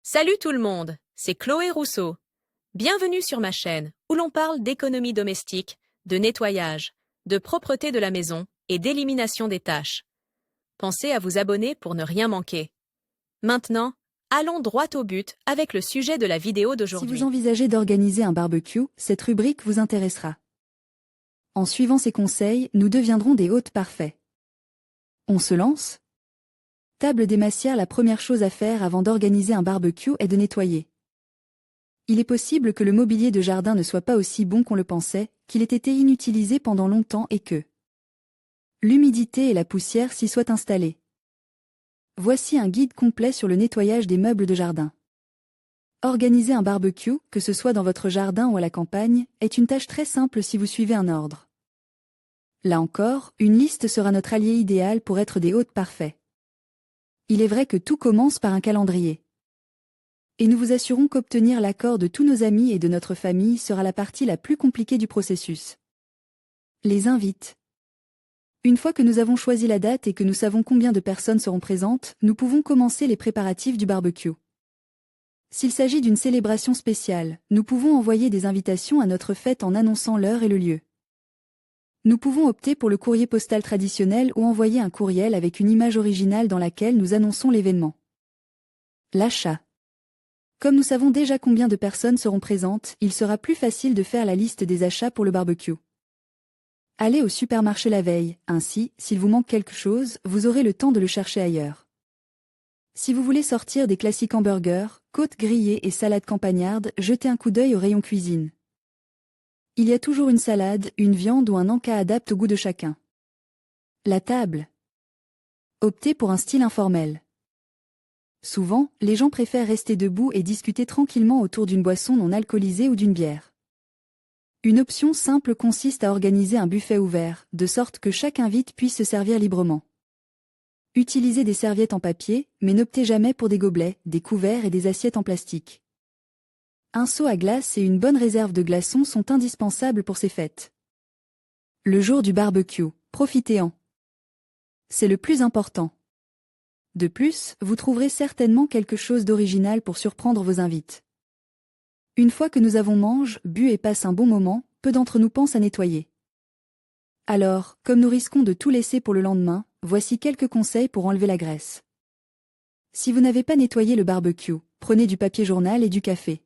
Salut tout le monde, c'est Chloé Rousseau. Bienvenue sur ma chaîne où l'on parle d'économie domestique, de nettoyage, de propreté de la maison et d'élimination des tâches. Pensez à vous abonner pour ne rien manquer. Maintenant, allons droit au but avec le sujet de la vidéo Si d'aujourd'hui. vous envisagez d'organiser un barbecue, cette rubrique vous intéressera. En suivant ces conseils, nous deviendrons des hôtes parfaits. On se lance? Table des massières. La première chose à faire avant d'organiser un barbecue est de nettoyer. Il est possible que le mobilier de jardin ne soit pas aussi bon qu'on le pensait, qu'il ait été inutilisé pendant longtemps et que l'humidité et la poussière s'y soient installées. Voici un guide complet sur le nettoyage des meubles de jardin. Organiser un barbecue, que ce soit dans votre jardin ou à la campagne, est une tâche très simple si vous suivez un ordre. Là encore, une liste sera notre allié idéal pour être des hôtes parfaits. Il est vrai que tout commence par un calendrier. Et nous vous assurons qu'obtenir l'accord de tous nos amis et de notre famille sera la partie la plus compliquée du processus. Les invites. Une fois que nous avons choisi la date et que nous savons combien de personnes seront présentes, nous pouvons commencer les préparatifs du barbecue. S'il s'agit d'une célébration spéciale, nous pouvons envoyer des invitations à notre fête en annonçant l'heure et le lieu. Nous pouvons opter pour le courrier postal traditionnel ou envoyer un courriel avec une image originale dans laquelle nous annonçons l'événement. L'achat. Comme nous savons déjà combien de personnes seront présentes, il sera plus facile de faire la liste des achats pour le barbecue. Allez au supermarché la veille, ainsi, s'il vous manque quelque chose, vous aurez le temps de le chercher ailleurs. Si vous voulez sortir des classiques hamburgers, côtes grillées et salades campagnardes, jetez un coup d'œil au rayon cuisine. Il y a toujours une salade, une viande ou un encas adapte au goût de chacun. La table. Optez pour un style informel. Souvent, les gens préfèrent rester debout et discuter tranquillement autour d'une boisson non alcoolisée ou d'une bière. Une option simple consiste à organiser un buffet ouvert, de sorte que chaque invite puisse se servir librement. Utilisez des serviettes en papier, mais n'optez jamais pour des gobelets, des couverts et des assiettes en plastique. Un seau à glace et une bonne réserve de glaçons sont indispensables pour ces fêtes. Le jour du barbecue, profitez-en. C'est le plus important. De plus, vous trouverez certainement quelque chose d'original pour surprendre vos invités. Une fois que nous avons mangé, bu et passé un bon moment, peu d'entre nous pensent à nettoyer. Alors, comme nous risquons de tout laisser pour le lendemain, voici quelques conseils pour enlever la graisse. Si vous n'avez pas nettoyé le barbecue, prenez du papier journal et du café.